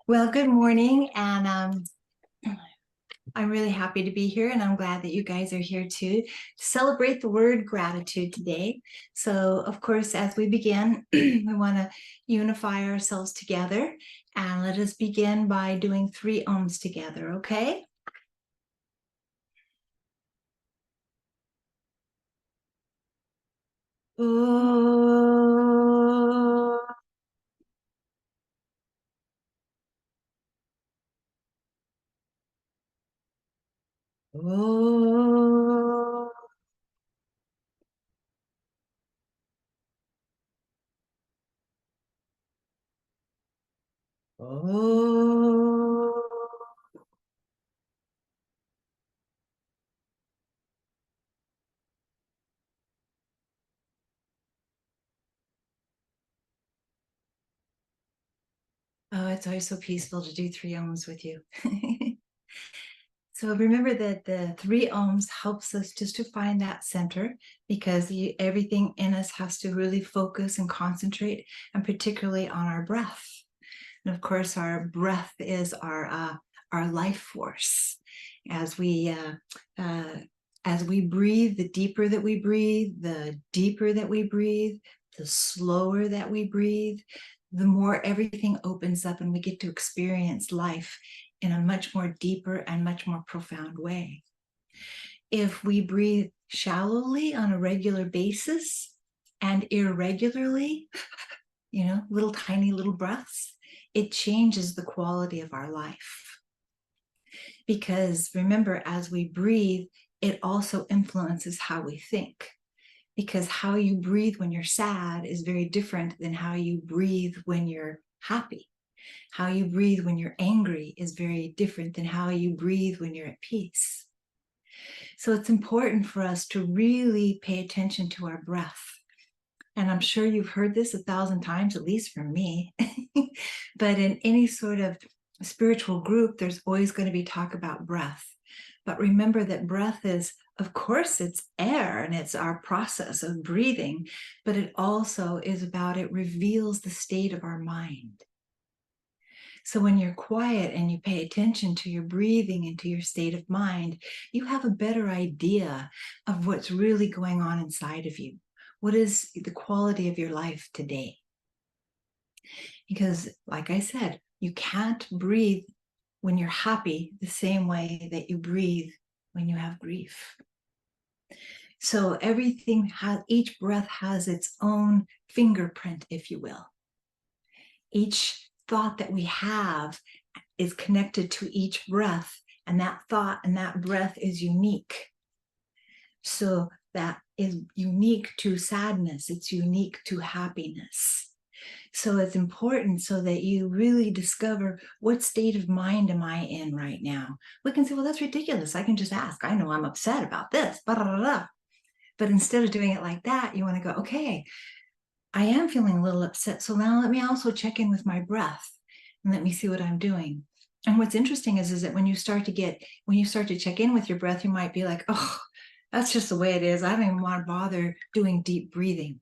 Well, good morning, and I'm really happy to be here, and I'm glad that you guys are here too to celebrate the word gratitude today. So, of course, as we begin, we want to unify ourselves together, and let us begin by doing 3 ohms together, okay? Oh. Oh. Oh. Oh, it's always so peaceful to do 3 ohms with you. So remember that the 3 ohms helps us just to find that center, because everything in us has to really focus and concentrate, and particularly on our breath. And of course, our breath is our life force. As we breathe, the deeper that we breathe, the slower that we breathe, the more everything opens up, and we get to experience life in a much more deeper and much more profound way. If we breathe shallowly on a regular basis and irregularly, little tiny little breaths, it changes the quality of our life. Because remember, as we breathe, it also influences how we think. Because how you breathe when you're sad is very different than how you breathe when you're happy. How you breathe when you're angry is very different than how you breathe when you're at peace. So it's important for us to really pay attention to our breath. And I'm sure you've heard this 1,000 times, at least from me. But in any sort of spiritual group, there's always going to be talk about breath. But remember that breath is, of course, it's air, and it's our process of breathing, but it also is about, it reveals the state of our mind. So when you're quiet and you pay attention to your breathing and to your state of mind, you have a better idea of what's really going on inside of you. What is the quality of your life today? Because, like I said, you can't breathe when you're happy the same way that you breathe when you have grief. So each breath has its own fingerprint, if you will. Each thought that we have is connected to each breath, and that thought and that breath is unique. So that is unique to sadness, it's unique to happiness. So it's important so that you really discover, what state of mind am I in right now? We can say, well, that's ridiculous. I can just ask. I know I'm upset about this. Blah, blah, blah. But instead of doing it like that, you want to go, okay, I am feeling a little upset. So now let me also check in with my breath, and let me see what I'm doing. And what's interesting is that when you start to check in with your breath, you might be like, oh, that's just the way it is. I don't even want to bother doing deep breathing.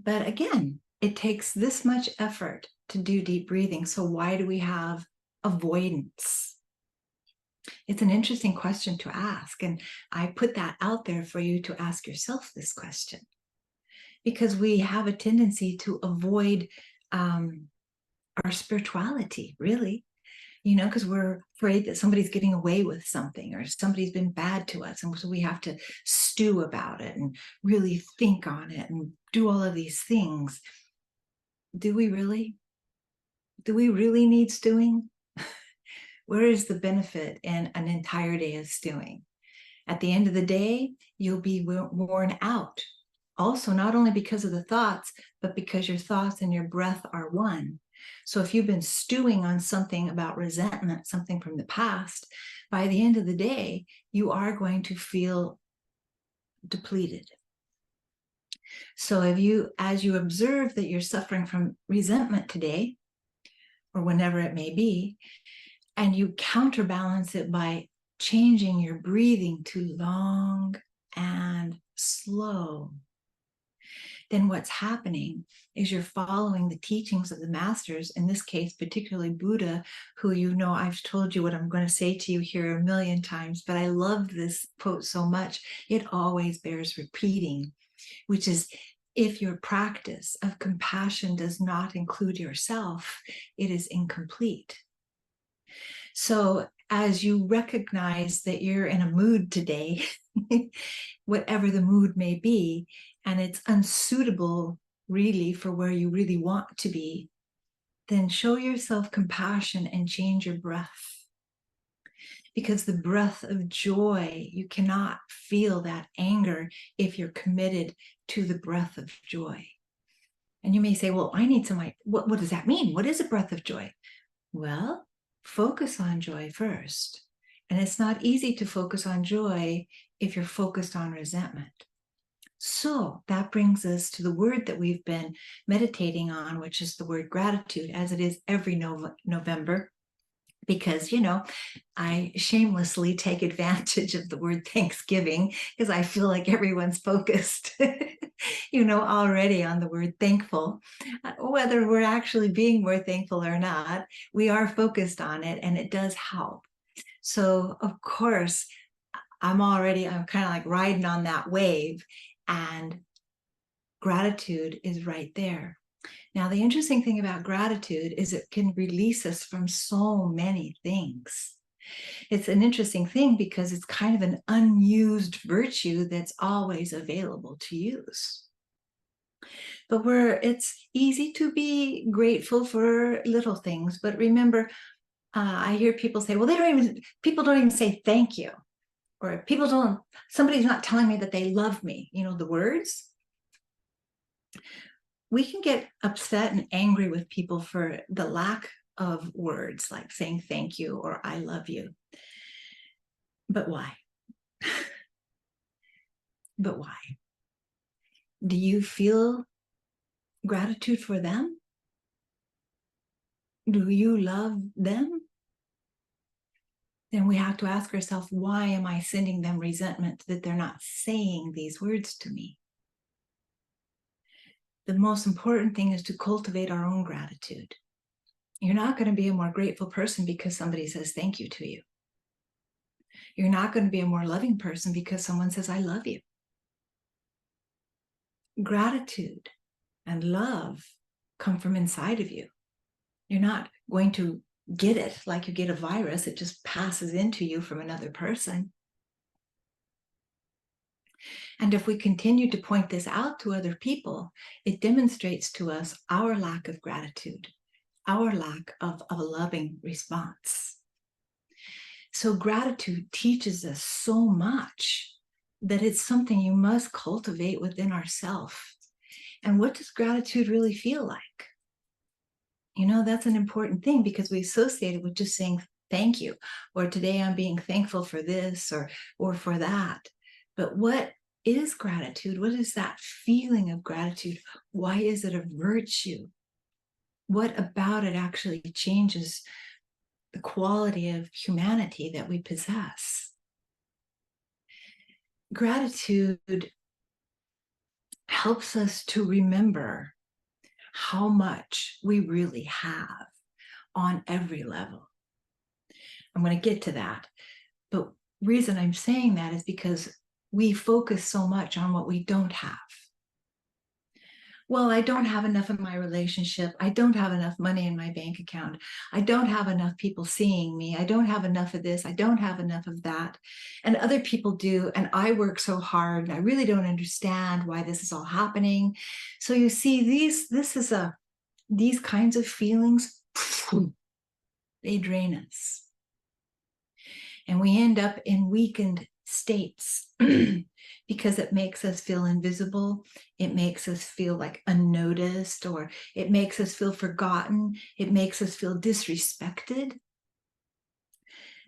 But again, it takes this much effort to do deep breathing. So why do we have avoidance? It's an interesting question to ask. And I put that out there for you to ask yourself this question. Because we have a tendency to avoid our spirituality, really, because we're afraid that somebody's getting away with something, or somebody's been bad to us. And so we have to stew about it and really think on it and do all of these things. Do we really? Do we really need stewing? Where is the benefit in an entire day of stewing? At the end of the day, you'll be worn out. Also, not only because of the thoughts, but because your thoughts and your breath are one. So if you've been stewing on something about resentment, something from the past, by the end of the day, you are going to feel depleted. So as you observe that you're suffering from resentment today, or whenever it may be, and you counterbalance it by changing your breathing to long and slow. then what's happening is you're following the teachings of the masters, in this case, particularly Buddha, who, you know, I've told you what I'm going to say to you here a million times, but I love this quote so much, it always bears repeating, which is, if your practice of compassion does not include yourself, it is incomplete. So as you recognize that you're in a mood today, whatever the mood may be, and it's unsuitable really for where you really want to be, then show yourself compassion and change your breath. Because the breath of joy, you cannot feel that anger if you're committed to the breath of joy. And you may say, well, I need some, what does that mean? What is a breath of joy? Well, focus on joy first. And it's not easy to focus on joy if you're focused on resentment. So that brings us to the word that we've been meditating on, which is the word gratitude, as it is every November. Because, you know, I shamelessly take advantage of the word Thanksgiving because I feel like everyone's focused, you know, already on the word thankful. Whether we're actually being more thankful or not, we are focused on it, and it does help. So, of course, I'm kind of like riding on that wave, and gratitude is right there. Now, the interesting thing about gratitude is it can release us from so many things. It's an interesting thing because it's kind of an unused virtue that's always available to use. But it's easy to be grateful for little things. But remember, I hear people say, well, people don't even say thank you. Or somebody's not telling me that they love me. You know, the words. We can get upset and angry with people for the lack of words, like saying thank you or I love you. But why? But why? Do you feel gratitude for them? Do you love them? Then we have to ask ourselves, why am I sending them resentment that they're not saying these words to me? The most important thing is to cultivate our own gratitude. You're not going to be a more grateful person because somebody says thank you to you. You're not going to be a more loving person because someone says, I love you. Gratitude and love come from inside of you. You're not going to get it like you get a virus. It just passes into you from another person. And if we continue to point this out to other people, it demonstrates to us our lack of gratitude, our lack of a loving response. So gratitude teaches us so much that it's something you must cultivate within ourselves. And what does gratitude really feel like? You know, that's an important thing because we associate it with just saying thank you, or today I'm being thankful for this or for that. But what is gratitude? What is that feeling of gratitude? Why is it a virtue? What about it actually changes the quality of humanity that we possess? Gratitude helps us to remember how much we really have on every level. I'm going to get to that. But the reason I'm saying that is because we focus so much on what we don't have. Well, I don't have enough in my relationship. I don't have enough money in my bank account. I don't have enough people seeing me. I don't have enough of this. I don't have enough of that. And other people do. And I work so hard and I really don't understand why this is all happening. So you see, these kinds of feelings, they drain us. And we end up in weakened states because it makes us feel invisible. It makes us feel like unnoticed, or it makes us feel forgotten. It makes us feel disrespected.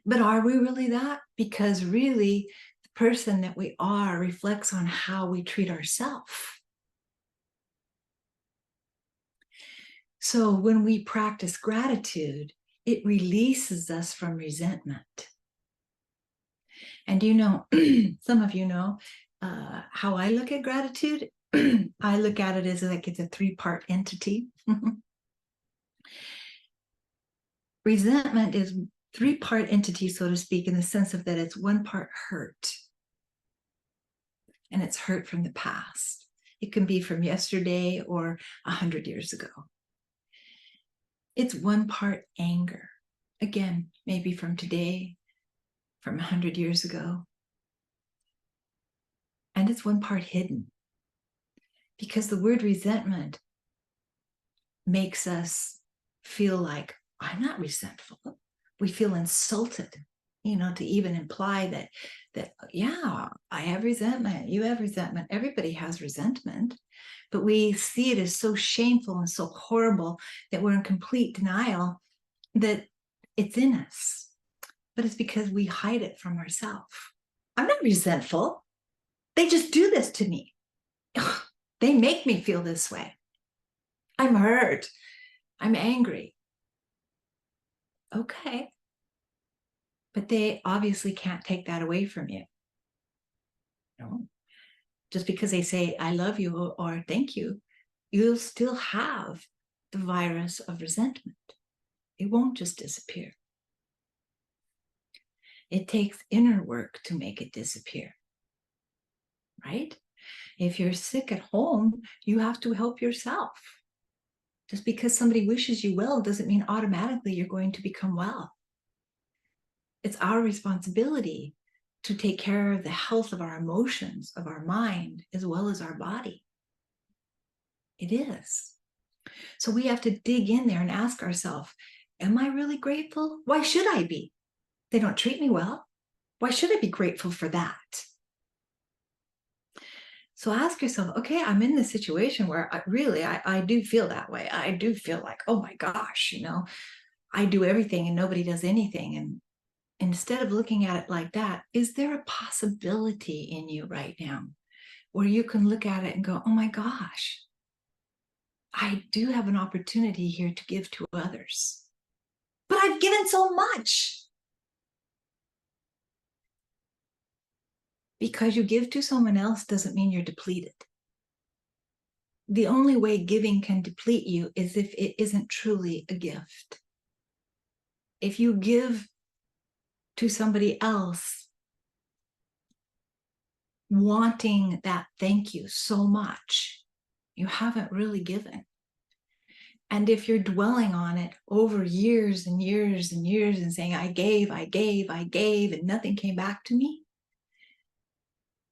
But are we really that? Because really, the person that we are reflects on how we treat ourselves. So when we practice gratitude, it releases us from resentment. And you know, some of you know how I look at gratitude. I look at it as like it's a three-part entity. Resentment is three-part entity, so to speak, in the sense of that it's one part hurt. And it's hurt from the past. It can be from yesterday or 100 years ago. It's one part anger. Again, maybe from today, from 100 years ago. And it's one part hidden. Because the word resentment makes us feel like, I'm not resentful. We feel insulted, to even imply that, yeah, I have resentment, you have resentment, everybody has resentment, but we see it as so shameful and so horrible that we're in complete denial that it's in us. But it's because we hide it from ourselves. I'm not resentful. They just do this to me. They make me feel this way. I'm hurt. I'm angry. Okay. But they obviously can't take that away from you. No. Just because they say, I love you or thank you, you'll still have the virus of resentment. It won't just disappear. It takes inner work to make it disappear, right? If you're sick at home, you have to help yourself. Just because somebody wishes you well doesn't mean automatically you're going to become well. It's our responsibility to take care of the health of our emotions, of our mind, as well as our body. It is. So we have to dig in there and ask ourselves, am I really grateful? Why should I be? They don't treat me well. Why should I be grateful for that? So ask yourself, okay, I'm in this situation where I do feel that way. I do feel like, oh my gosh, I do everything and nobody does anything. And instead of looking at it like that, is there a possibility in you right now where you can look at it and go, oh my gosh, I do have an opportunity here to give to others, but I've given so much. Because you give to someone else doesn't mean you're depleted. The only way giving can deplete you is if it isn't truly a gift. If you give to somebody else wanting that thank you so much, you haven't really given. And if you're dwelling on it over years and years and years and saying, I gave, and nothing came back to me,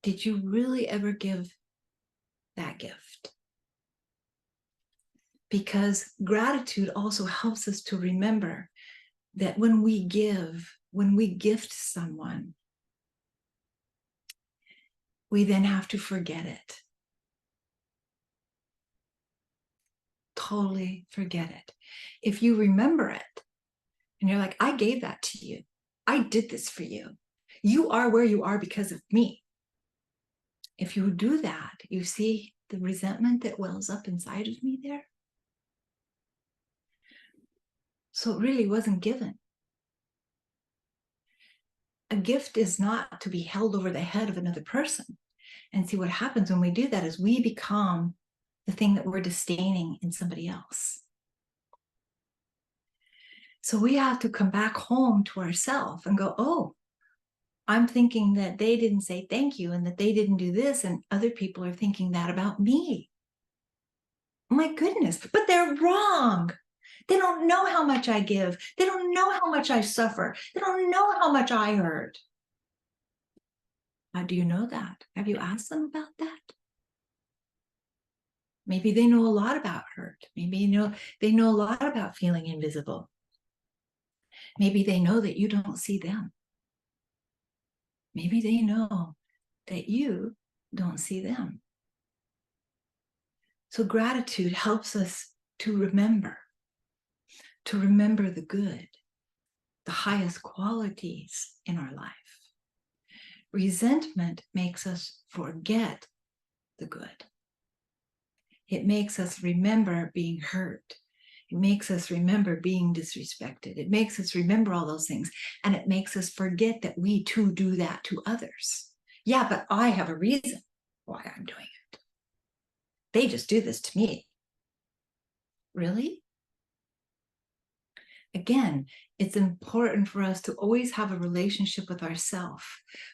did you really ever give that gift? Because gratitude also helps us to remember that when we gift someone, we then have to forget it. Totally forget it. If you remember it and you're like, I gave that to you. I did this for you. You are where you are because of me. If you do that, you see the resentment that wells up inside of me there. So it really wasn't given. A gift is not to be held over the head of another person. And see what happens when we do that is we become the thing that we're disdaining in somebody else. So we have to come back home to ourselves and go, oh, I'm thinking that they didn't say thank you and that they didn't do this, and other people are thinking that about me. My goodness, but they're wrong. They don't know how much I give. They don't know how much I suffer. They don't know how much I hurt. How do you know that? Have you asked them about that? Maybe they know a lot about hurt. Maybe they know a lot about feeling invisible. Maybe they know that you don't see them. Maybe they know that you don't see them. So gratitude helps us to remember the good, the highest qualities in our life. Resentment makes us forget the good. It makes us remember being hurt. It makes us remember being disrespected. It makes us remember all those things. And it makes us forget that we too do that to others. Yeah, but I have a reason why I'm doing it. They just do this to me. Really? Again, it's important for us to always have a relationship with ourselves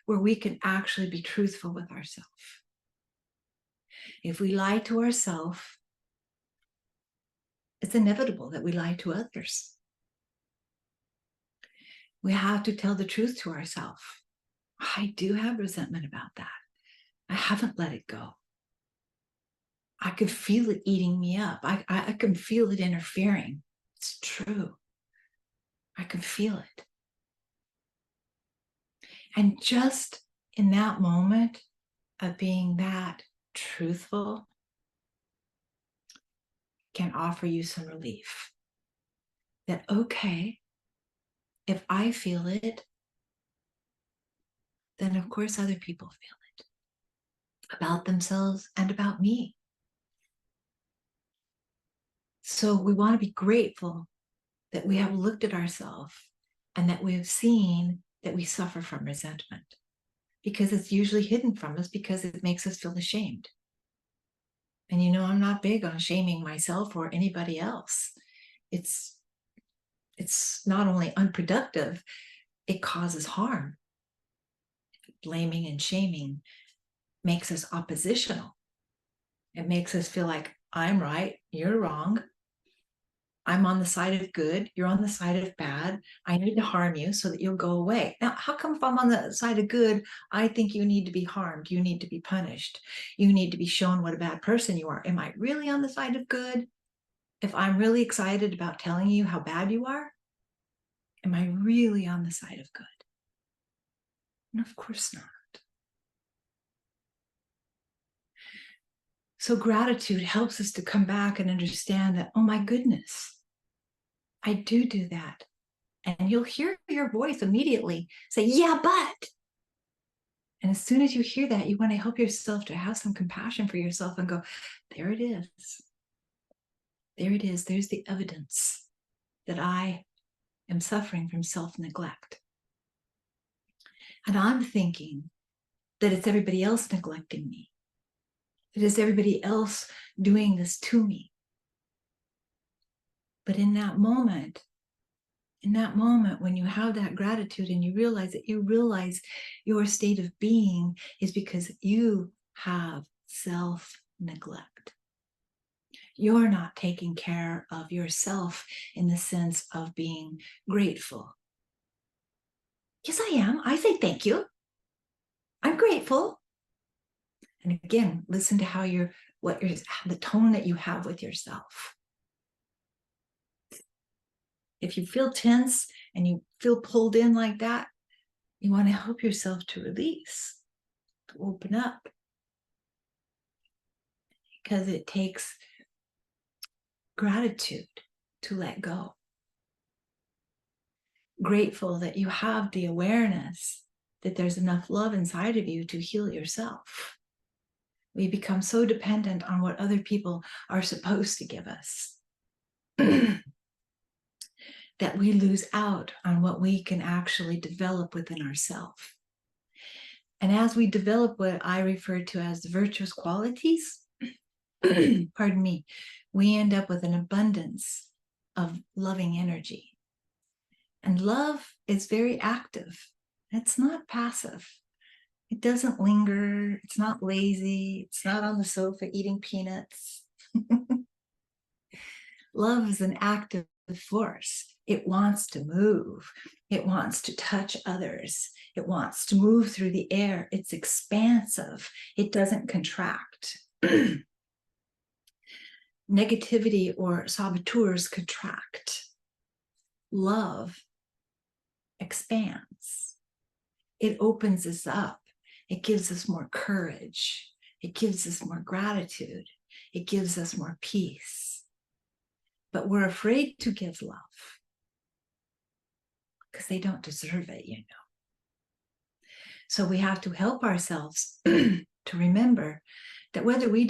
where we can actually be truthful with ourselves. If we lie to ourselves, it's inevitable that we lie to others. We have to tell the truth to ourselves. I do have resentment about that. I haven't let it go. I could feel it eating me up. I can feel it interfering. It's true. I can feel it. And just in that moment of being that truthful can offer you some relief. That, okay, if I feel it, then of course other people feel it about themselves and about me. So we want to be grateful that we have looked at ourselves and that we have seen that we suffer from resentment, because it's usually hidden from us because it makes us feel ashamed. And you know, I'm not big on shaming myself or anybody else. It's not only unproductive, it causes harm. Blaming and shaming makes us oppositional. It makes us feel like I'm right, you're wrong. I'm on the side of good, you're on the side of bad. I need to harm you so that you'll go away. Now, how come if I'm on the side of good, I think you need to be harmed, you need to be punished, you need to be shown what a bad person you are? Am I really on the side of good? If I'm really excited about telling you how bad you are, am I really on the side of good? And of course not. So gratitude helps us to come back and understand that, oh my goodness, I do that. And you'll hear your voice immediately say, yeah, but. And as soon as you hear that, you want to help yourself to have some compassion for yourself and go, there it is. There it is. There's the evidence that I am suffering from self-neglect. And I'm thinking that it's everybody else neglecting me. That it's everybody else doing this to me. But in that moment when you have that gratitude and you realize your state of being is because you have self-neglect. You're not taking care of yourself in the sense of being grateful. Yes, I am. I say thank you. I'm grateful. And again, listen to the tone that you have with yourself. If you feel tense and you feel pulled in like that, you want to help yourself to release, to open up. Because it takes gratitude to let go. Grateful that you have the awareness that there's enough love inside of you to heal yourself. We become so dependent on what other people are supposed to give us that we lose out on what we can actually develop within ourselves. And as we develop what I refer to as the virtuous qualities, pardon me, we end up with an abundance of loving energy. And love is very active. It's not passive. It doesn't linger. It's not lazy. It's not on the sofa eating peanuts. Love is an active force. It wants to move. It wants to touch others. It wants to move through the air. It's expansive. It doesn't contract. Negativity or saboteurs contract. Love expands. It opens us up. It gives us more courage. It gives us more gratitude. It gives us more peace. But we're afraid to give love because they don't deserve it, you know. So we have to help ourselves to remember that whether we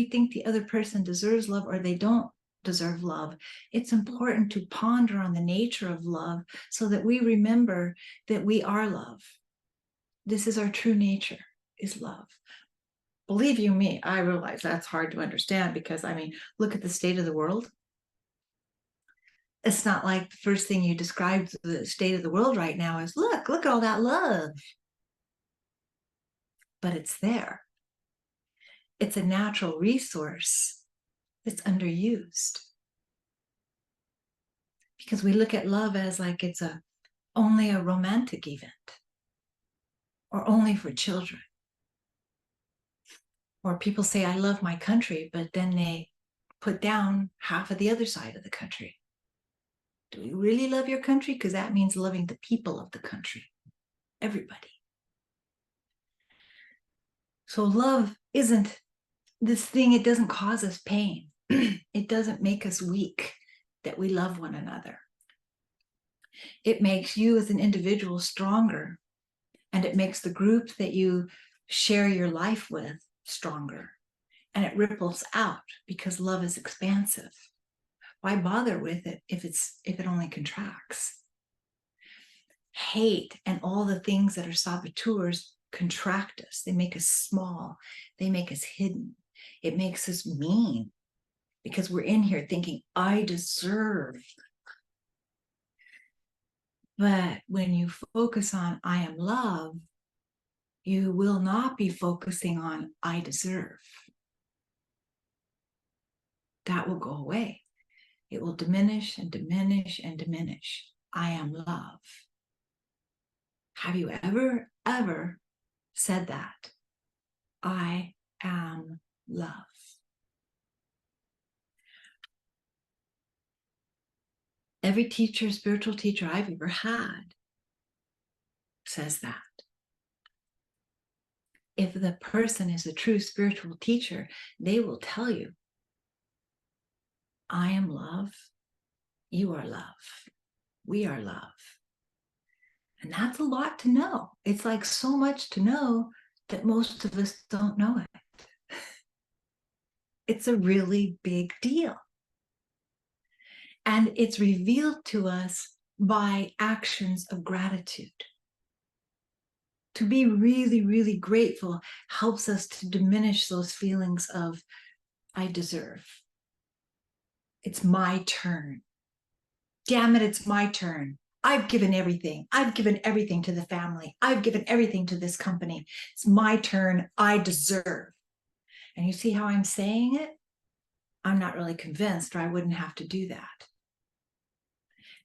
think the other person deserves love or they don't deserve love, it's important to ponder on the nature of love so that we remember that we are love. This is our true nature, is love. believe you me, I realize that's hard to understand because, I mean, look at the state of the world. It's not like the first thing you described the state of the world right now is, look at all that love. But it's there. It's a natural resource that's underused. Because we look at love as like it's only a romantic event or only for children. Or people say, I love my country, but then they put down half of the other side of the country. Do you really love your country? Because that means loving the people of the country, everybody. So love isn't this thing, it doesn't cause us pain. It doesn't make us weak that we love one another. It makes you as an individual stronger, and it makes the group that you share your life with stronger. And it ripples out because love is expansive. Why bother with it if it only contracts? Hate and all the things that are saboteurs contract us. They make us small. They make us hidden. It makes us mean because we're in here thinking, I deserve. But when you focus on I am love, you will not be focusing on I deserve. That will go away. It will diminish and diminish and diminish. I am love. Have you ever said that? I am love. Every teacher, spiritual teacher I've ever had says that. If the person is a true spiritual teacher, they will tell you, I am love, you are love, we are love. And that's a lot to know. It's like so much to know that most of us don't know it. It's a really big deal. And it's revealed to us by actions of gratitude. To be really, really grateful helps us to diminish those feelings of, I deserve. It's my turn. Damn it, it's my turn. I've given everything. I've given everything to the family. I've given everything to this company. It's my turn. I deserve. And you see how I'm saying it? I'm not really convinced, or I wouldn't have to do that.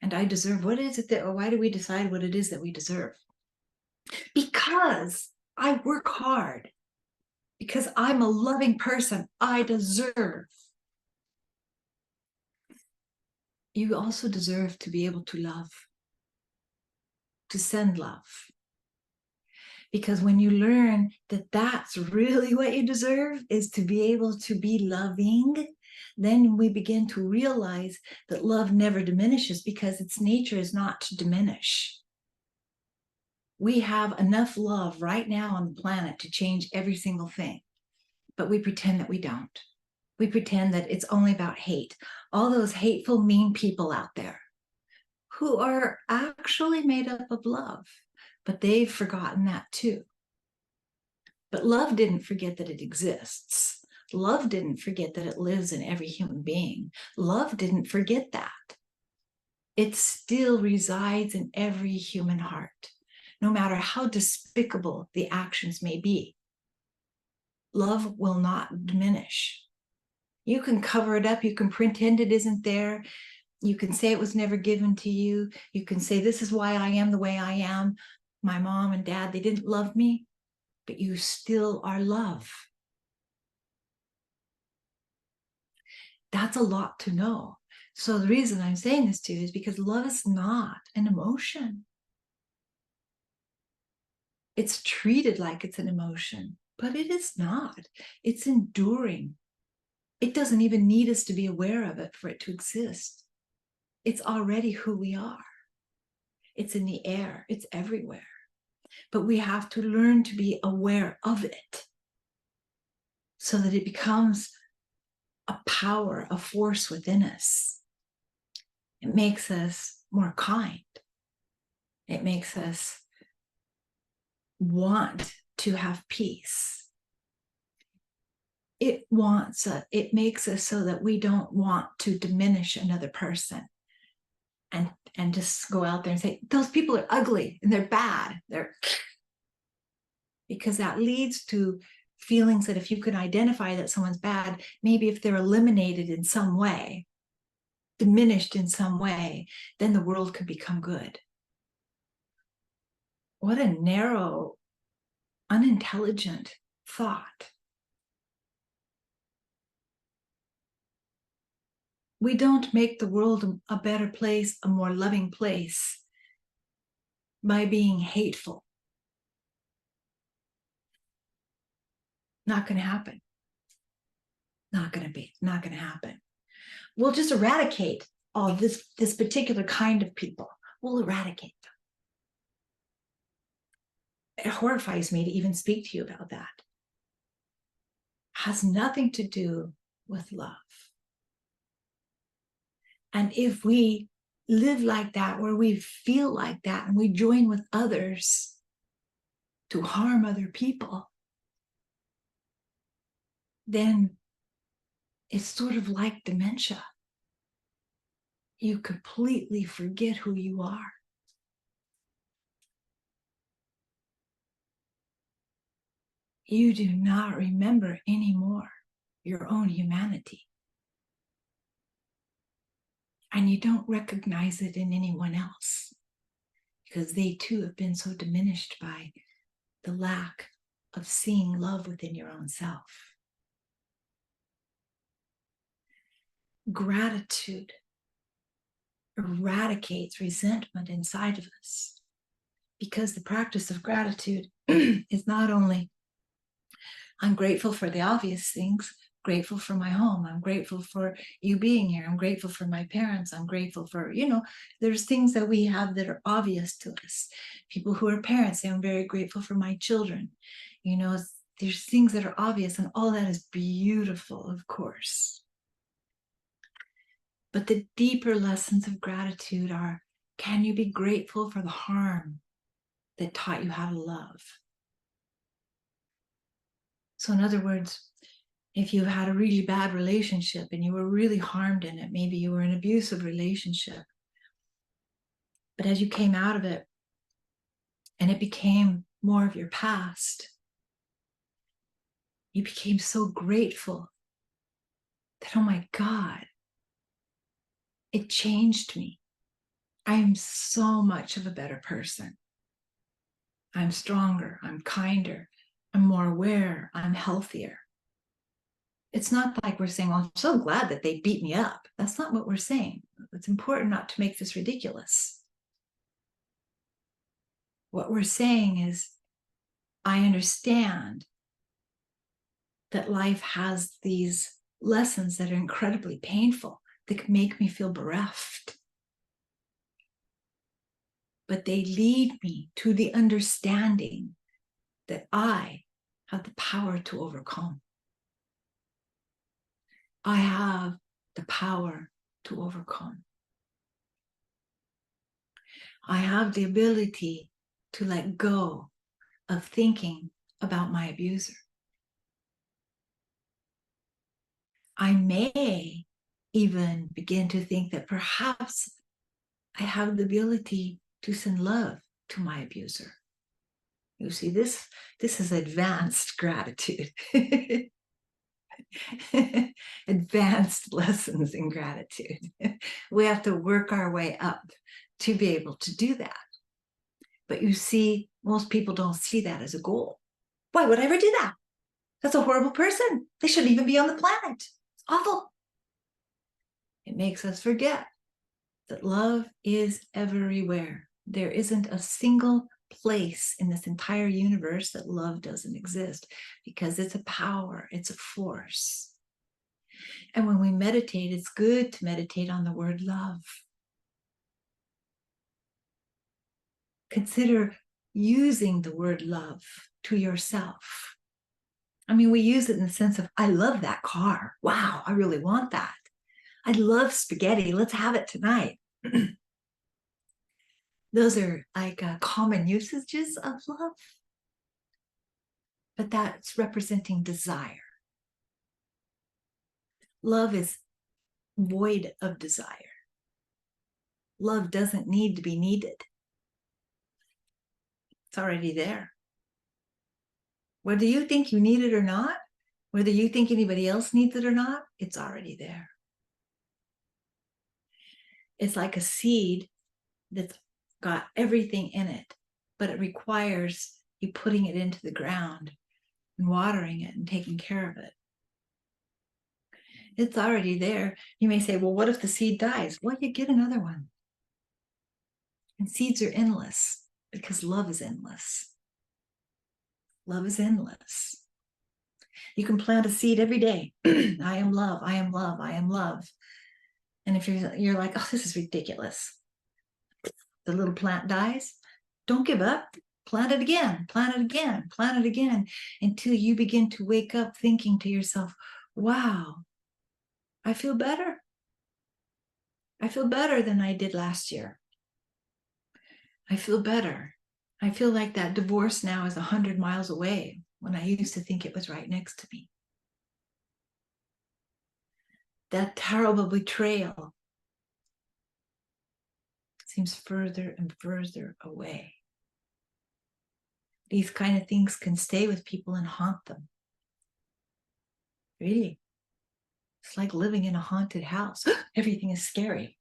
And I deserve, what is it that, or why do we decide what it is that we deserve? Because I work hard. Because I'm a loving person. I deserve. You also deserve to be able to love, to send love. Because when you learn that that's really what you deserve, is to be able to be loving, then we begin to realize that love never diminishes because its nature is not to diminish. We have enough love right now on the planet to change every single thing, but we pretend that we don't. We pretend that it's only about hate. All those hateful, mean people out there who are actually made up of love, but they've forgotten that too. But love didn't forget that it exists. Love didn't forget that it lives in every human being. Love didn't forget that. It still resides in every human heart, no matter how despicable the actions may be. Love will not diminish. You can cover it up. You can pretend it isn't there. You can say it was never given to you. You can say, this is why I am the way I am. My mom and dad, they didn't love me, but you still are love. That's a lot to know. So the reason I'm saying this to you is because love is not an emotion. It's treated like it's an emotion, but it is not. It's enduring. It doesn't even need us to be aware of it for it to exist. It's already who we are. It's in the air. It's everywhere. But we have to learn to be aware of it so that it becomes a power, a force within us. It makes us more kind. It makes us want to have peace. it makes us so that we don't want to diminish another person and just go out there and say, those people are ugly and they're bad. Because that leads to feelings that if you can identify that someone's bad, maybe if they're eliminated in some way, diminished in some way, then the world could become good. What a narrow, unintelligent thought. We don't make the world a better place, a more loving place, by being hateful. Not going to happen. Not going to happen. We'll just eradicate all this particular kind of people. We'll eradicate them. It horrifies me to even speak to you about that. It has nothing to do with love. And if we live like that, where we feel like that, and we join with others to harm other people, then it's sort of like dementia. You completely forget who you are. You do not remember anymore your own humanity. And you don't recognize it in anyone else, because they too have been so diminished by the lack of seeing love within your own self. Gratitude eradicates resentment inside of us, because the practice of gratitude is not only, I'm grateful for the obvious things, grateful for my home, I'm grateful for you being here, I'm grateful for my parents, I'm grateful for, there's things that we have that are obvious to us. People who are parents say, I'm very grateful for my children. There's things that are obvious, and all that is beautiful, of course. But the deeper lessons of gratitude are, can you be grateful for the harm that taught you how to love? So in other words, if you had a really bad relationship and you were really harmed in it, maybe you were in an abusive relationship, but as you came out of it and it became more of your past, you became so grateful that, oh my God, it changed me. I am so much of a better person. I'm stronger, I'm kinder, I'm more aware, I'm healthier. It's not like we're saying, well, I'm so glad that they beat me up. That's not what we're saying. It's important not to make this ridiculous. What we're saying is, I understand that life has these lessons that are incredibly painful, that can make me feel bereft. But they lead me to the understanding that I have the power to overcome. I have the power to overcome. I have the ability to let go of thinking about my abuser. I may even begin to think that perhaps I have the ability to send love to my abuser. You see, this is advanced gratitude. Advanced lessons in gratitude. We have to work our way up to be able to do that. But you see, most people don't see that as a goal. Why would I ever do that? That's a horrible person. They shouldn't even be on the planet. It's awful. It makes us forget that love is everywhere. There isn't a single place in this entire universe that love doesn't exist, because it's a power, it's a force. And when we meditate, it's good to meditate on the word love. Consider using the word love to yourself. I mean, we use it in the sense of, I love that car. Wow, I really want that. I love spaghetti. Let's have it tonight. Those are like common usages of love. But that's representing desire. Love is void of desire. Love doesn't need to be needed. It's already there. Whether you think you need it or not, whether you think anybody else needs it or not, it's already there. It's like a seed that's got everything in it, but it requires you putting it into the ground and watering it and taking care of it. It's already there. You may say, well, what if the seed dies? Well, you get another one. And seeds are endless because love is endless. Love is endless. You can plant a seed every day. I am love, I am love, I am love. And if you're like, oh, this is ridiculous, the little plant dies, don't give up. Plant it again, plant it again, plant it again, until you begin to wake up thinking to yourself, wow, I feel better. I feel better than I did last year. I feel better. I feel like that divorce now is 100 miles away when I used to think it was right next to me. That terrible betrayal seems further and further away. These kind of things can stay with people and haunt them. Really. It's like living in a haunted house. Everything is scary.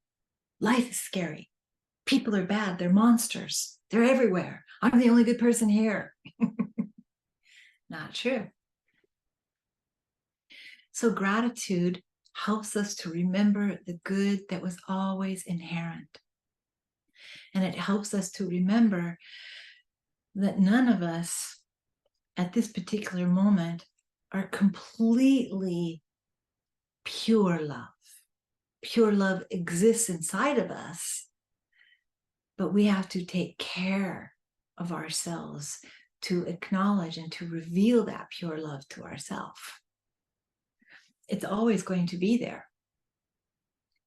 Life is scary. People are bad. They're monsters. They're everywhere. I'm the only good person here. Not true. So gratitude helps us to remember the good that was always inherent. And it helps us to remember that none of us at this particular moment are completely pure love. Pure love exists inside of us, but we have to take care of ourselves to acknowledge and to reveal that pure love to ourselves. It's always going to be there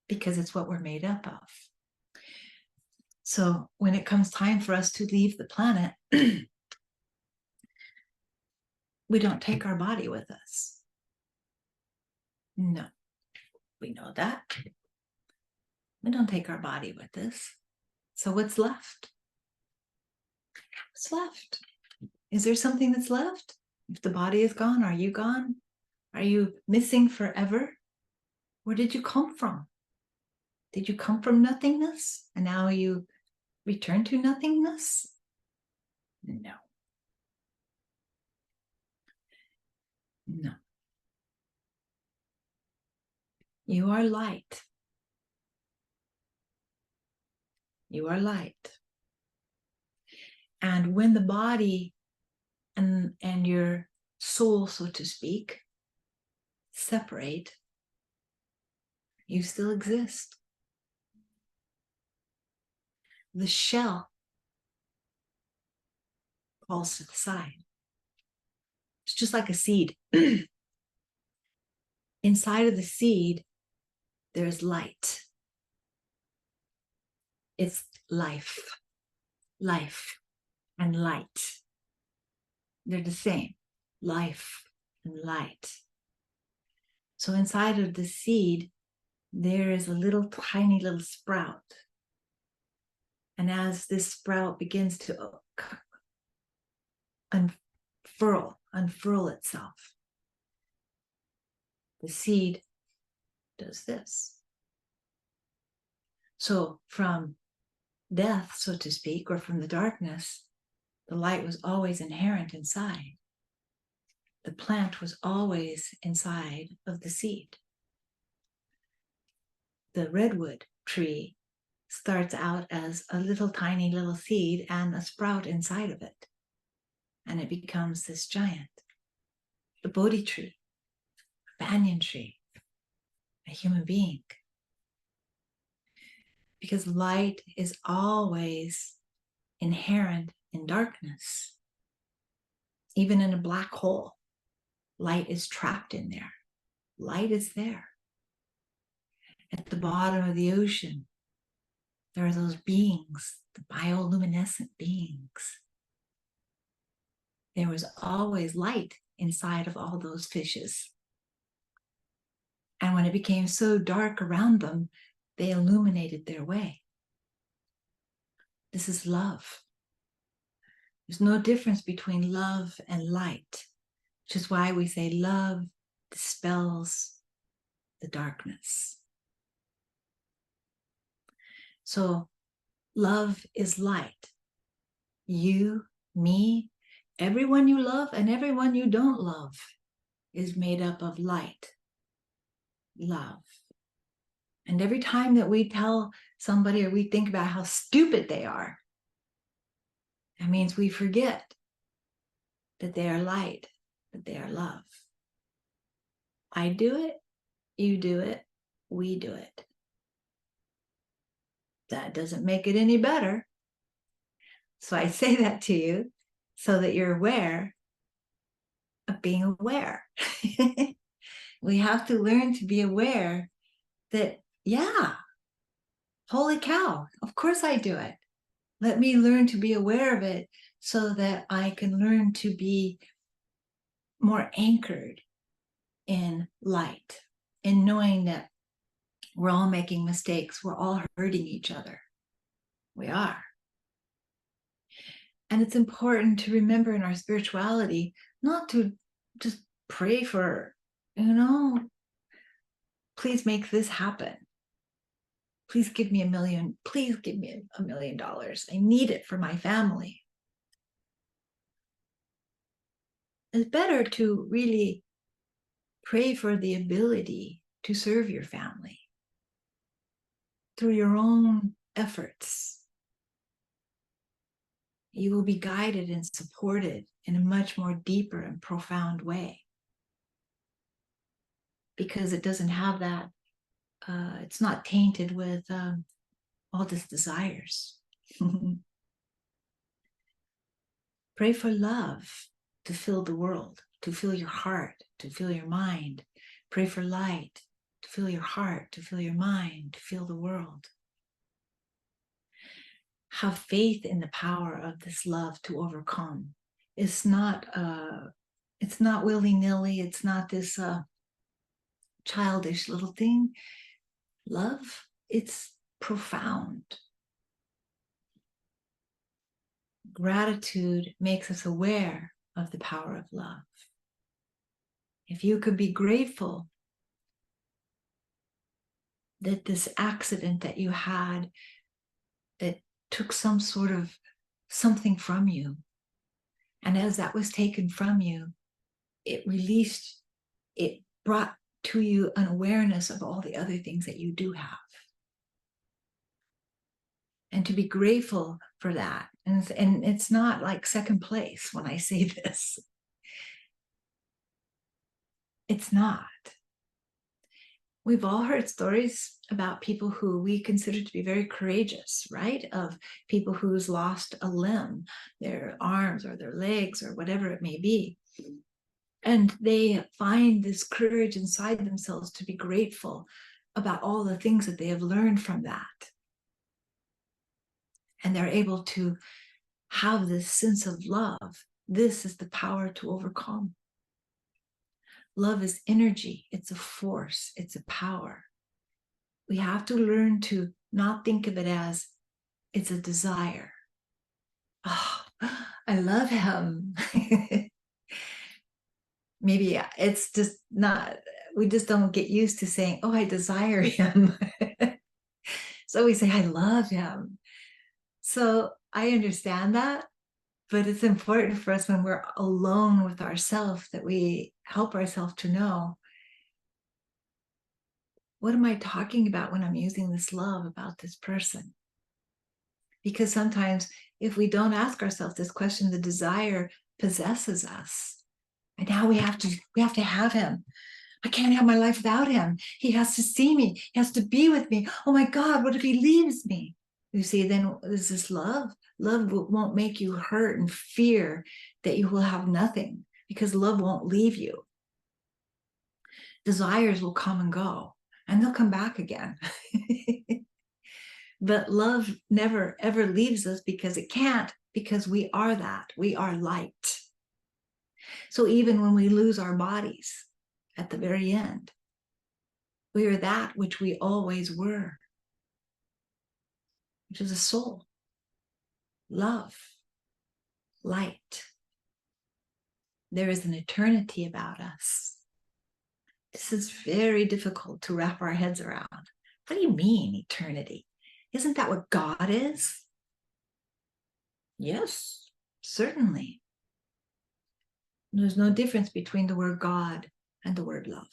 because it's what we're made up of. So when it comes time for us to leave the planet, we don't take our body with us. No, we know that. We don't take our body with us. So what's left? What's left? Is there something that's left? If the body is gone, are you gone? Are you missing forever? Where did you come from? Did you come from nothingness and now you return to nothingness? No. No. You are light. You are light. And when the body and your soul, so to speak, separate, you still exist. The shell falls to the side. It's just like a seed. Inside of the seed, there's light. It's life, life, and light. They're the same, life and light. So inside of the seed, there is a little tiny little sprout. And as this sprout begins to unfurl itself, the seed does this. So from death, so to speak, or from the darkness, the light was always inherent inside. The plant was always inside of the seed. The redwood tree starts out as a little tiny little seed and a sprout inside of it. And it becomes this giant. The Bodhi tree, a banyan tree, a human being. Because light is always inherent in darkness. Even in a black hole, light is trapped in there. Light is there. At the bottom of the ocean, there are those beings, the bioluminescent beings. There was always light inside of all those fishes. And when it became so dark around them, they illuminated their way. This is love. There's no difference between love and light, which is why we say love dispels the darkness. So love is light. You, me, everyone you love and everyone you don't love is made up of light, love. And every time that we tell somebody or we think about how stupid they are, that means we forget that they are light, that they are love. I do it, you do it, we do it. That doesn't make it any better. So I say that to you so that you're aware of being aware. We have to learn to be aware that, yeah, holy cow, of course I do it. Let me learn to be aware of it so that I can learn to be more anchored in light, in knowing that we're all making mistakes. We're all hurting each other. We are. And it's important to remember in our spirituality not to just pray for, please make this happen. Please give me $1 million. Please give me $1 million. I need it for my family. It's better to really pray for the ability to serve your family through your own efforts. You will be guided and supported in a much more deeper and profound way, because it doesn't have that, it's not tainted with all these desires. Pray for love to fill the world, to fill your heart, to fill your mind. Pray for light to fill your heart, to fill your mind, to fill the world. Have faith in the power of this love to overcome. It's not willy-nilly. It's not this childish little thing. Love, it's profound. Gratitude makes us aware of the power of love. If you could be grateful that this accident that you had, that took some sort of something from you, and as that was taken from you, it brought to you an awareness of all the other things that you do have. And to be grateful for that. And it's not like second place when I say this. It's not. We've all heard stories about people who we consider to be very courageous, right? Of people who's lost a limb, their arms or their legs or whatever it may be. And they find this courage inside themselves to be grateful about all the things that they have learned from that. And they're able to have this sense of love. This is the power to overcome. Love is energy. It's a force. It's a power. We have to learn to not think of it as it's a desire. Oh, I love him. Maybe it's just not, we just don't get used to saying, oh, I desire him. So we say, I love him. So I understand that. But it's important for us when we're alone with ourselves that we help ourselves to know, what am I talking about when I'm using this love about this person? Because sometimes if we don't ask ourselves this question, the desire possesses us. And now we have to have him. I can't have my life without him. He has to see me. He has to be with me. Oh my God, what if he leaves me? You see, then there's this love. Love won't make you hurt and fear that you will have nothing, because love won't leave you. Desires will come and go, and they'll come back again. But love never, ever leaves us, because it can't, because we are that. We are light. So even when we lose our bodies at the very end, We are that which we always were, which is a soul, love, light. There is an eternity about us. This is very difficult to wrap our heads around. What do you mean, eternity? Isn't that what God is? Yes, certainly. There's no difference between the word God and the word love.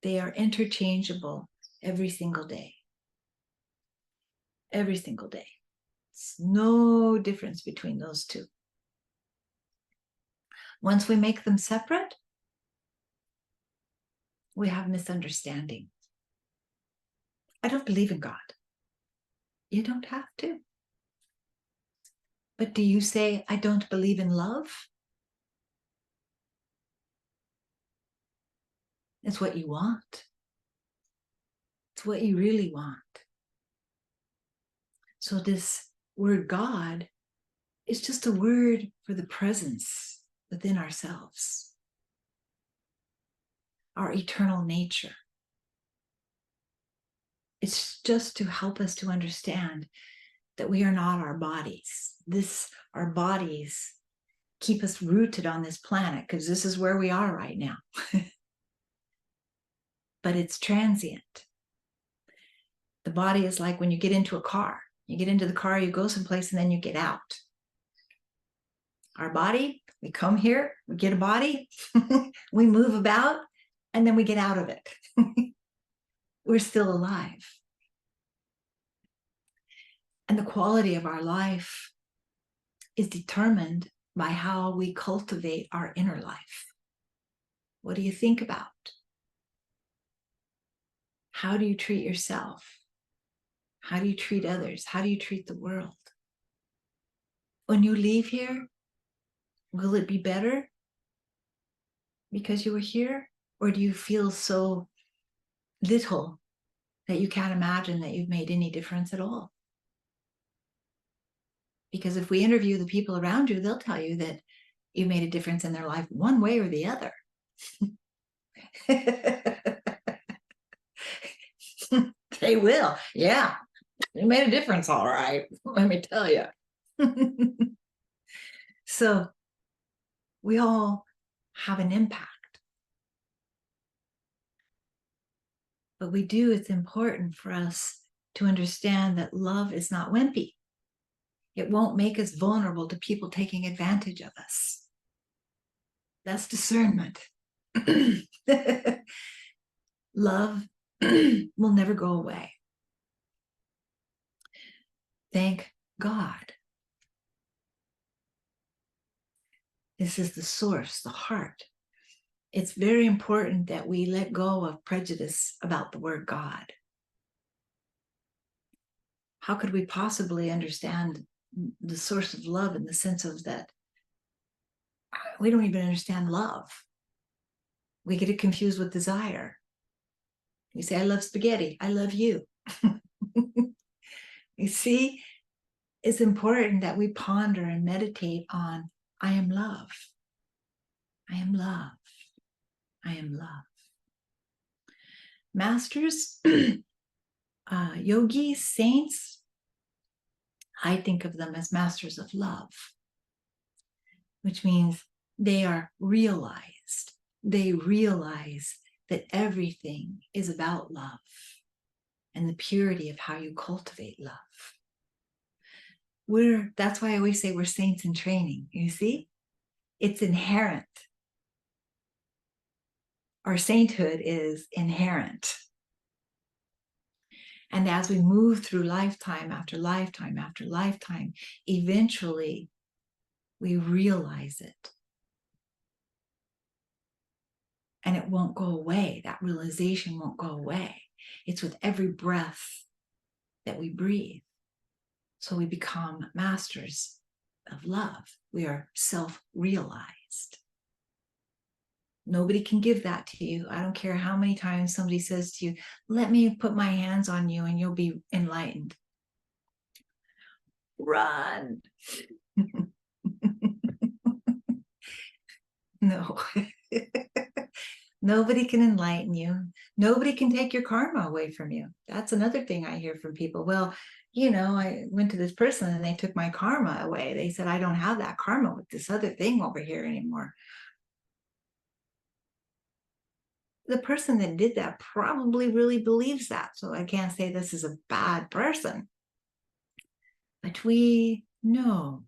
They are interchangeable every single day. Every single day. There's no difference between those two. Once we make them separate, we have misunderstanding. I don't believe in God. You don't have to. But do you say, I don't believe in love? It's what you want. It's what you really want. So this word God is just a word for the presence within ourselves, our eternal nature. It's just to help us to understand that we are not our bodies. Our bodies keep us rooted on this planet because this is where we are right now. But it's transient. The body is like when you get into a car. You get into the car, you go someplace, and then you get out. Our body, we come here, we get a body, we move about, and then we get out of it. We're still alive. And the quality of our life is determined by how we cultivate our inner life. What do you think about? How do you treat yourself? How do you treat others? How do you treat the world? When you leave here, will it be better because you were here? Or do you feel so little that you can't imagine that you've made any difference at all? Because if we interview the people around you, they'll tell you that you made a difference in their life one way or the other. They will. Yeah, you made a difference, all right. Let me tell you. So we all have an impact. But it's important for us to understand that love is not wimpy. It won't make us vulnerable to people taking advantage of us. That's discernment. Love will never go away. Thank God. This is the source, the heart. It's very important that we let go of prejudice about the word God. How could we possibly understand the source of love in the sense of that we don't even understand love? We get it confused with desire. You say, I love spaghetti. I love you. You see, it's important that we ponder and meditate on, I am love. I am love. I am love. Masters, yogis, saints, I think of them as masters of love, which means they are realized. They realize that everything is about love and the purity of how you cultivate love. That's why I always say we're saints in training. You see, it's inherent. Our sainthood is inherent. And as we move through lifetime after lifetime after lifetime, eventually we realize it. And it won't go away. That realization won't go away. It's with every breath that we breathe. So we become masters of love. We are self-realized. Nobody can give that to you. I don't care how many times somebody says to you, let me put my hands on you and you'll be enlightened. Run. No. Nobody can enlighten you. Nobody can take your karma away from you. That's another thing I hear from people. Well, I went to this person and they took my karma away. They said, I don't have that karma with this other thing over here anymore. The person that did that probably really believes that. So I can't say this is a bad person. But we know.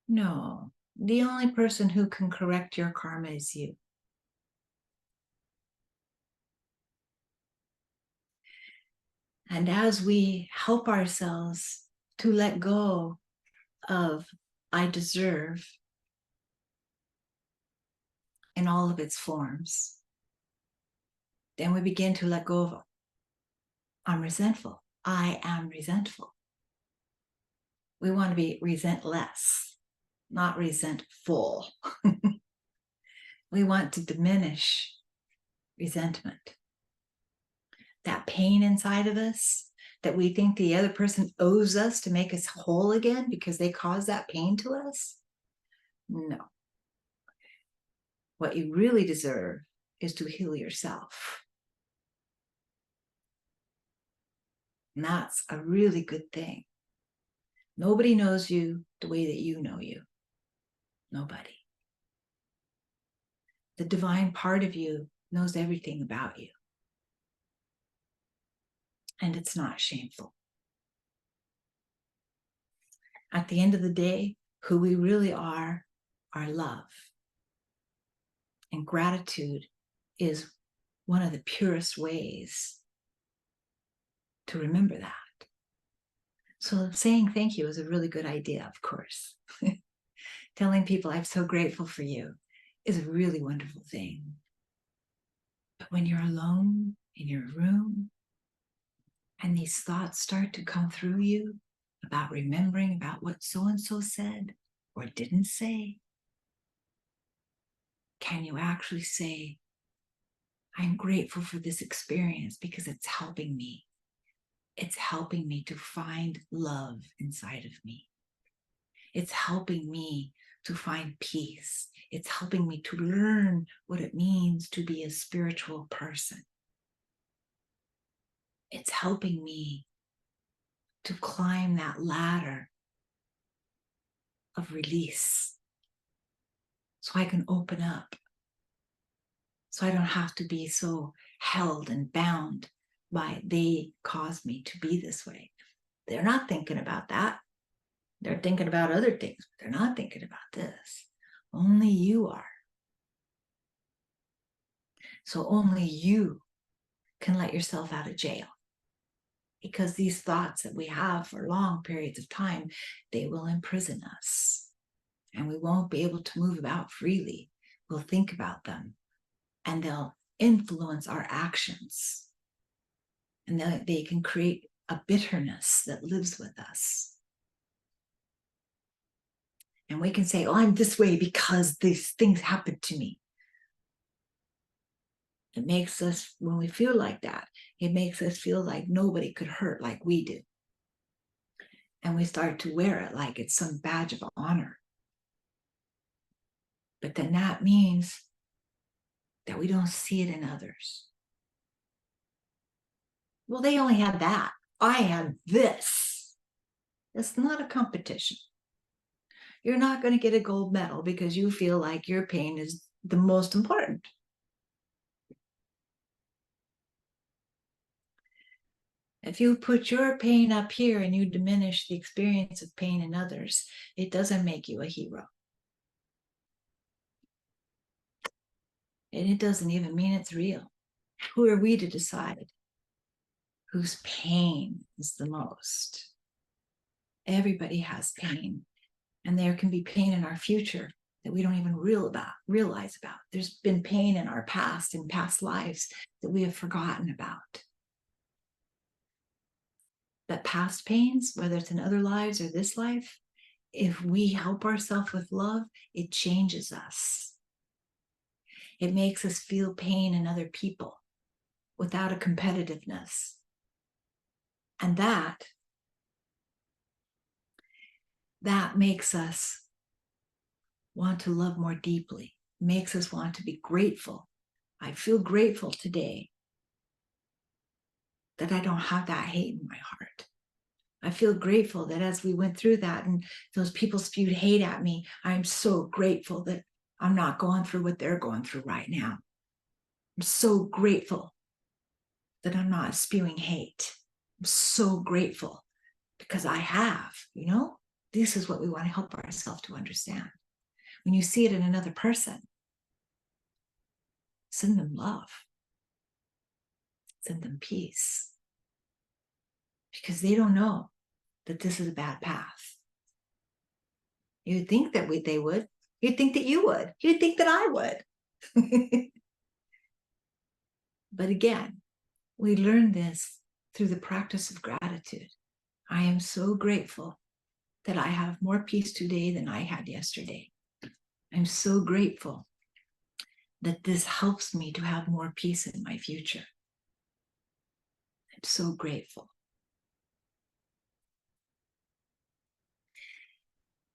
No, the only person who can correct your karma is you. And as we help ourselves to let go of I deserve in all of its forms, then we begin to let go of I'm resentful. I am resentful. We want to be resentless, not resentful. We want to diminish resentment. That pain inside of us that we think the other person owes us to make us whole again because they caused that pain to us. No. What you really deserve is to heal yourself. And that's a really good thing. Nobody knows you the way that you know you. Nobody. The divine part of you knows everything about you. And it's not shameful. At the end of the day, who we really are love. And gratitude is one of the purest ways to remember that. So saying thank you is a really good idea, of course. Telling people I'm so grateful for you is a really wonderful thing. But when you're alone in your room and these thoughts start to come through you about remembering about what so-and-so said or didn't say, can you actually say, I'm grateful for this experience because it's helping me. It's helping me to find love inside of me. It's helping me to find peace. It's helping me to learn what it means to be a spiritual person. It's helping me to climb that ladder of release so I can open up. So I don't have to be so held and bound by they caused me to be this way. They're not thinking about that. They're thinking about other things, but they're not thinking about this. Only you are. So only you can let yourself out of jail. Because these thoughts that we have for long periods of time, they will imprison us. And we won't be able to move about freely. We'll think about them and they'll influence our actions. And they can create a bitterness that lives with us. And we can say, oh, I'm this way because these things happened to me. It makes us, when we feel like that, it makes us feel like nobody could hurt like we do. And we start to wear it like it's some badge of honor. But then that means that we don't see it in others. Well, they only had that. I had this. It's not a competition. You're not going to get a gold medal because you feel like your pain is the most important. If you put your pain up here and you diminish the experience of pain in others, it doesn't make you a hero. And it doesn't even mean it's real. Who are we to decide whose pain is the most? Everybody has pain. And there can be pain in our future that we don't even realize about. There's been pain in our past, in past lives that we have forgotten about. But past pains, whether it's in other lives or this life, if we help ourselves with love, it changes us. It makes us feel pain in other people without a competitiveness. And that makes us want to love more deeply makes us want to be grateful. I feel grateful today that I don't have that hate in my heart. I feel grateful that as we went through that and those people spewed hate at me, I'm so grateful that I'm not going through what they're going through right now. I'm so grateful that I'm not spewing hate. I'm so grateful because I have, this is what we want to help ourselves to understand. When you see it in another person, send them love, send them peace, because they don't know that this is a bad path. You'd think that they would. You'd think that you would. You'd think that I would. But again, we learn this through the practice of gratitude. I am so grateful that I have more peace today than I had yesterday. I'm so grateful that this helps me to have more peace in my future. I'm so grateful.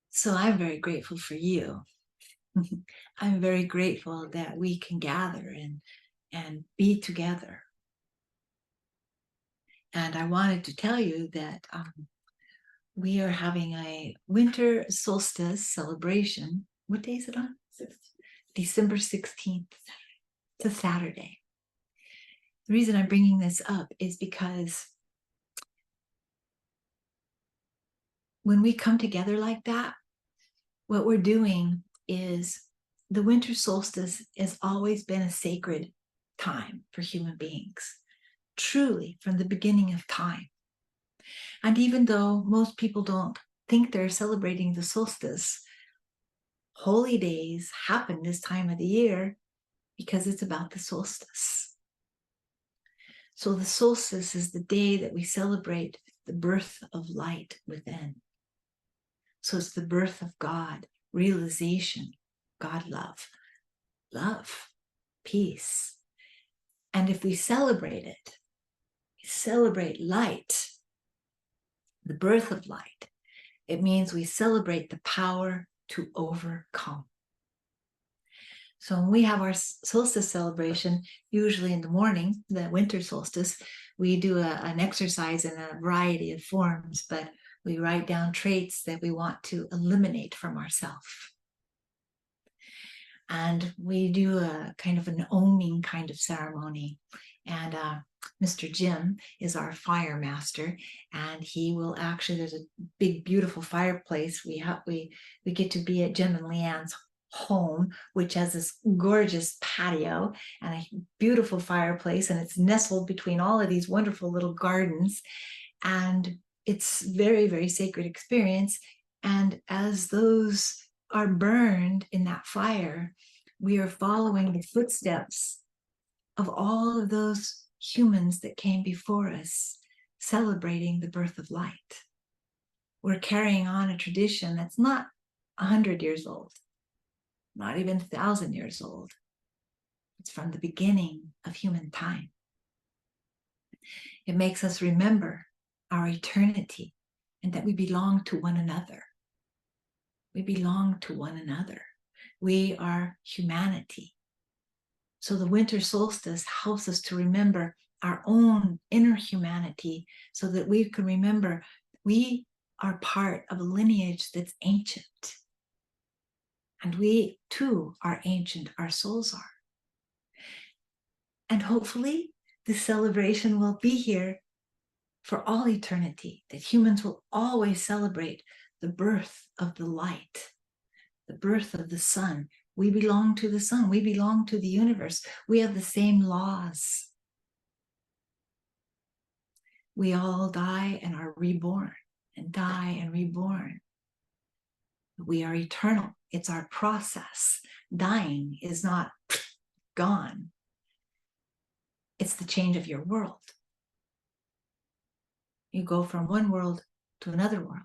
So I'm very grateful for you. I'm very grateful that we can gather and be together. And I wanted to tell you that we are having a winter solstice celebration. What day is it on? December 16th. It's a Saturday. The reason I'm bringing this up is because when we come together like that, what we're doing is the winter solstice has always been a sacred time for human beings, truly from the beginning of time. And even though most people don't think they're celebrating the solstice, holy days happen this time of the year because it's about the solstice. So the solstice is the day that we celebrate the birth of light within. So it's the birth of God, realization, God love, peace. And if we celebrate it, we celebrate light, the birth of light. It means we celebrate the power to overcome. So when we have our solstice celebration, usually in the morning, the winter solstice, we do an exercise in a variety of forms, but we write down traits that we want to eliminate from ourselves. And we do a kind of an oming kind of ceremony. And Mr. Jim is our fire master, and he will actually, there's a big, beautiful fireplace. We get to be at Jim and Leanne's home, which has this gorgeous patio and a beautiful fireplace, and it's nestled between all of these wonderful little gardens. And it's very, very sacred experience. And as those are burned in that fire, we are following the footsteps of all of those humans that came before us, celebrating the birth of light. We're carrying on a tradition that's not 100 years old, not even 1,000 years old. It's from the beginning of human time. It makes us remember our eternity and that we belong to one another. We belong to one another. We are humanity. So the winter solstice helps us to remember our own inner humanity so that we can remember we are part of a lineage that's ancient. And we too are ancient, our souls are. And hopefully this celebration will be here for all eternity, that humans will always celebrate the birth of the light, the birth of the sun. We belong to the sun. We belong to the universe. We have the same laws. We all die and are reborn, and die and reborn. We are eternal. It's our process. Dying is not gone. It's the change of your world. You go from one world to another world.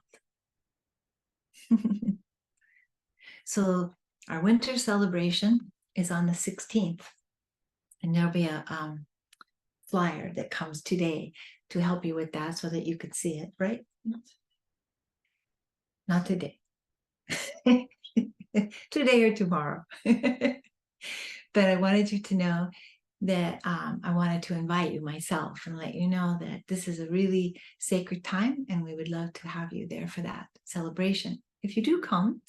So our winter celebration is on the 16th, and there'll be a flyer that comes today to help you with that so that you could see it, right? Not today. today or tomorrow. But I wanted you to know that I wanted to invite you myself and let you know that this is a really sacred time, and we would love to have you there for that celebration. If you do come,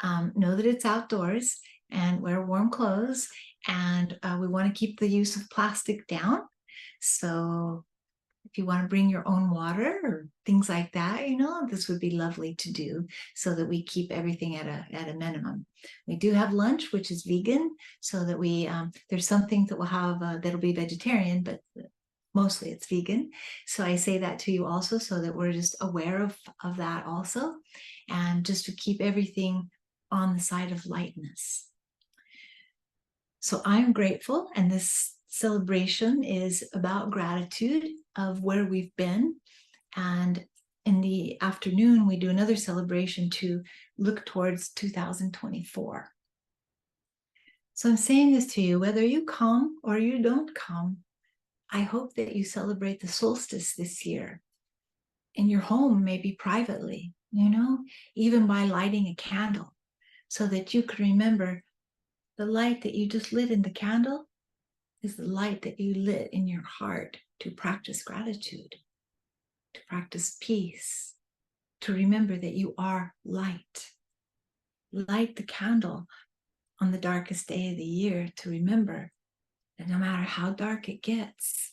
know that it's outdoors and wear warm clothes, and we want to keep the use of plastic down. So if you want to bring your own water or things like that, this would be lovely to do so that we keep everything at a minimum. We do have lunch, which is vegan, so that there's some things that we'll have that'll be vegetarian, but mostly it's vegan. So I say that to you also so that we're just aware of that also, and just to keep everything on the side of lightness. So I'm grateful, and this celebration is about gratitude of where we've been. And in the afternoon, we do another celebration to look towards 2024. So I'm saying this to you, whether you come or you don't come, I hope that you celebrate the solstice this year in your home, maybe privately, even by lighting a candle, so that you can remember the light that you just lit in the candle is the light that you lit in your heart to practice gratitude, to practice peace, to remember that you are light. Light the candle on the darkest day of the year to remember that no matter how dark it gets,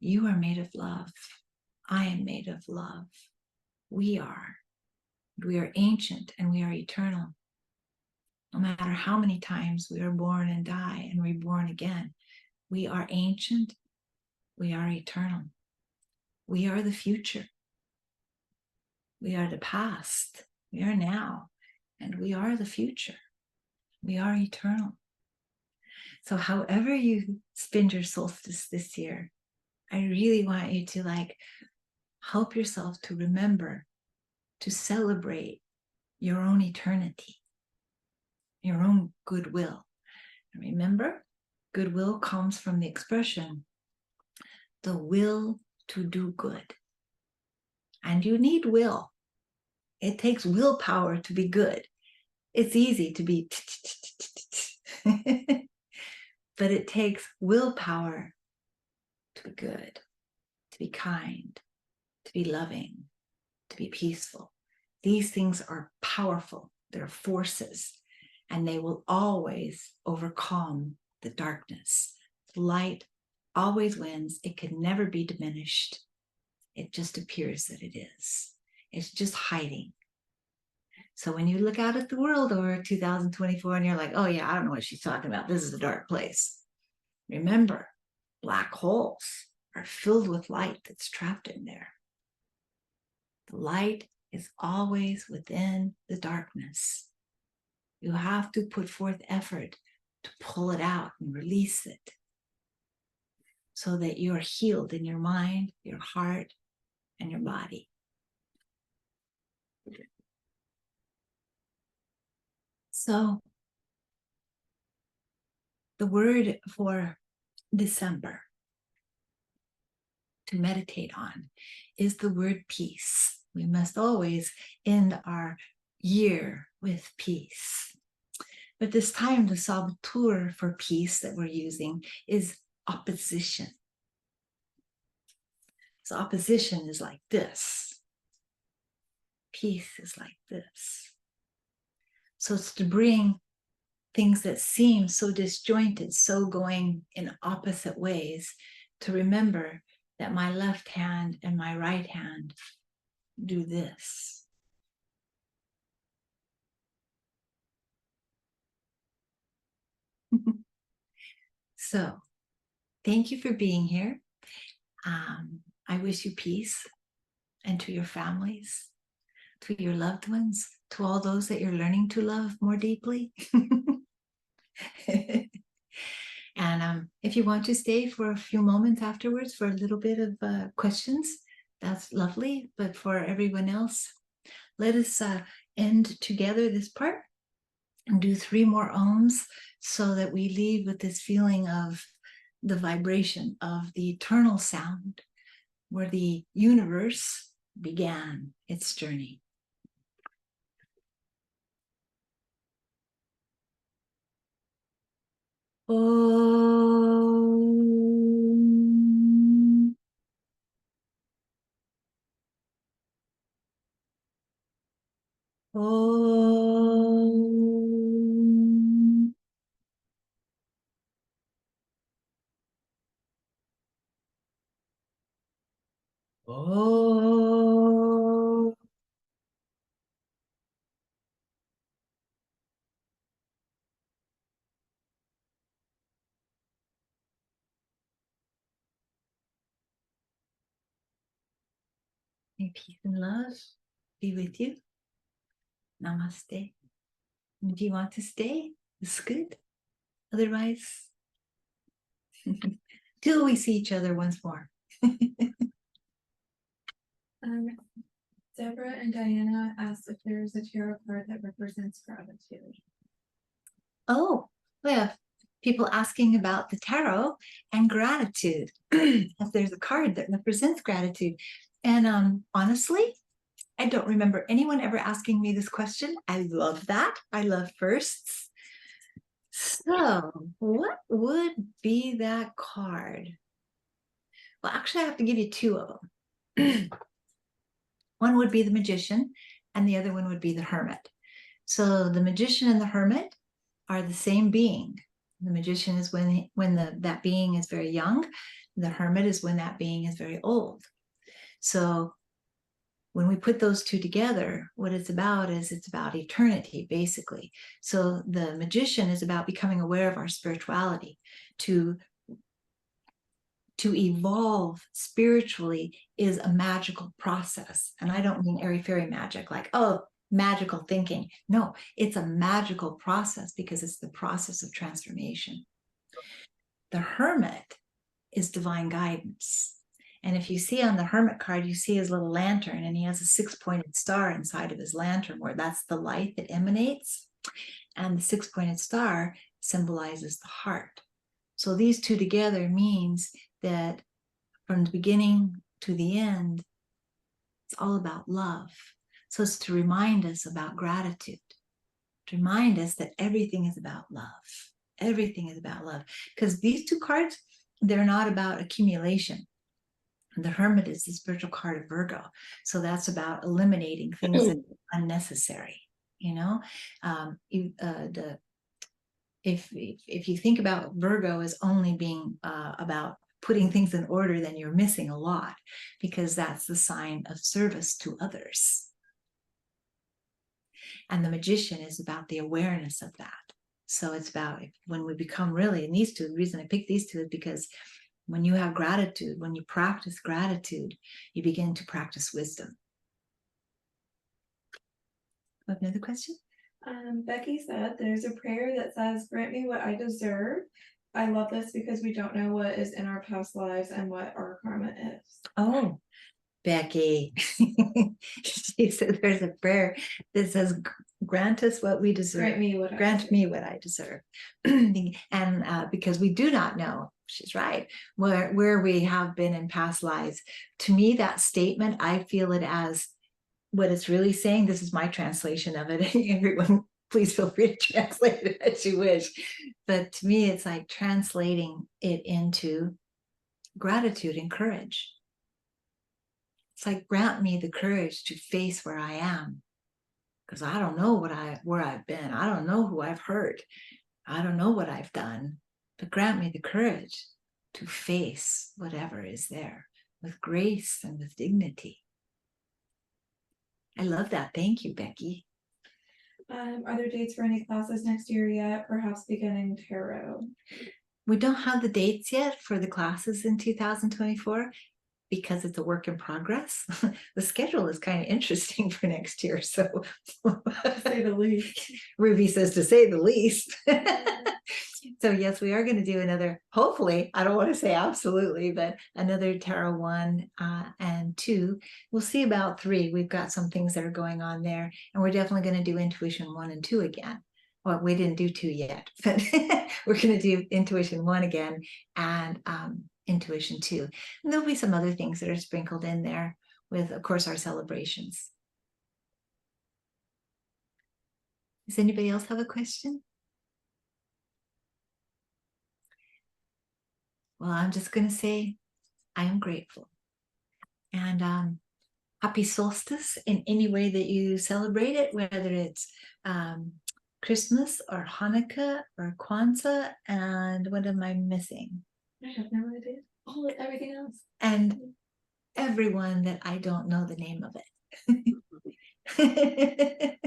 you are made of love. I am made of love. We are. We are ancient and we are eternal. No matter how many times we are born and die and reborn again, we are ancient. We are eternal. We are the future. We are the past. We are now. And we are the future. We are eternal. So however you spend your solstice this year, I really want you to help yourself to remember to celebrate your own eternity, your own goodwill. And remember, goodwill comes from the expression, the will to do good. And you need will. It takes willpower to be good. It's easy to be, but it takes willpower to be good, to be kind, to be loving, to be peaceful. These things are powerful. They're forces, and they will always overcome the darkness. Light always wins. It can never be diminished. It just appears that it is. It's just hiding. So when you look out at the world over 2024 and you're like, oh yeah, I don't know what she's talking about. This is a dark place. Remember, black holes are filled with light that's trapped in there. The light is always within the darkness. You have to put forth effort to pull it out and release it so that you are healed in your mind, your heart, and your body. So the word for December to meditate on is the word peace. We must always end our year with peace. But this time, the saboteur for peace that we're using is opposition. So opposition is like this. Peace is like this. So it's to bring things that seem so disjointed, so going in opposite ways, to remember that my left hand and my right hand do this. So thank you for being here. I wish you peace, and to your families, to your loved ones, to all those that you're learning to love more deeply. And if you want to stay for a few moments afterwards for a little bit of questions, that's lovely. But for everyone else, let us end together this part and do 3 more ohms so that we leave with this feeling of the vibration of the eternal sound where the universe began its journey. Om. Om. Om. May peace and love be with you. Namaste. If you want to stay, it's good. Otherwise, till we see each other once more. Deborah and Diana asked if there's a tarot card that represents gratitude. Oh, we have people asking about the tarot and gratitude. If there's a card that represents gratitude. And honestly, I don't remember anyone ever asking me this question. I love that. I love firsts. So, what would be that card? Well, actually, I have to give you two of them. One would be the Magician, and the other one would be the Hermit. So, the Magician and the Hermit are the same being. The Magician is when that being is very young. The Hermit is when that being is very old. So, when we put those two together, what it's about is it's about eternity, basically. So the Magician is about becoming aware of our spirituality. To evolve spiritually is a magical process. And I don't mean airy-fairy magic, like, oh, magical thinking. No, it's a magical process because it's the process of transformation. The Hermit is divine guidance. And if you see on the Hermit card, you see his little lantern, and he has a 6-pointed star inside of his lantern, where that's the light that emanates. And the 6-pointed star symbolizes the heart. So these two together means that from the beginning to the end, it's all about love. So it's to remind us about gratitude, to remind us that everything is about love. Everything is about love. Because these two cards, they're not about accumulation. The Hermit is the spiritual card of Virgo. So that's about eliminating things that are unnecessary. You know, if you think about Virgo as only being about putting things in order, then you're missing a lot, because that's the sign of service to others. And the Magician is about the awareness of that. So it's about when we become really, and these two, the reason I picked these two is because when you have gratitude, when you practice gratitude, you begin to practice wisdom. You have another question? Becky said there's a prayer that says, grant me what I deserve. I love this because we don't know what is in our past lives and what our karma is. Oh, Becky. She said there's a prayer that says, grant us what we deserve. Grant me what I deserve. And because we do not know, she's right, where we have been in past lives. To me, that statement, I feel it as what it's really saying. This is my translation of it. Everyone, please feel free to translate it as you wish. But to me, it's like translating it into gratitude and courage. It's like, grant me the courage to face where I am, because I don't know where I've been. I don't know who I've hurt. I don't know what I've done, but grant me the courage to face whatever is there with grace and with dignity. I love that. Thank you, Becky. Are there dates for any classes next year yet? Perhaps beginning tarot? We don't have the dates yet for the classes in 2024 because it's a work in progress. The schedule is kind of interesting for next year. So to say the least. Ruby says, to say the least. So yes, we are going to do another, hopefully, I don't want to say absolutely, but another Tarot 1 and 2. We'll see about 3. We've got some things that are going on there, and we're definitely going to do Intuition 1 and 2 again. Well, we didn't do 2 yet, but we're going to do Intuition 1 again and Intuition 2. And there'll be some other things that are sprinkled in there with, of course, our celebrations. Does anybody else have a question? Well, I'm just going to say I am grateful. And happy solstice in any way that you celebrate it, whether it's Christmas or Hanukkah or Kwanzaa. And what am I missing? I have no idea. Oh, everything else. And everyone that I don't know the name of it.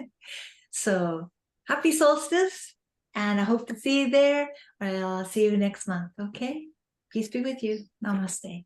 So happy solstice. And I hope to see you there. Or I'll see you next month. Okay. Peace be with you. Namaste.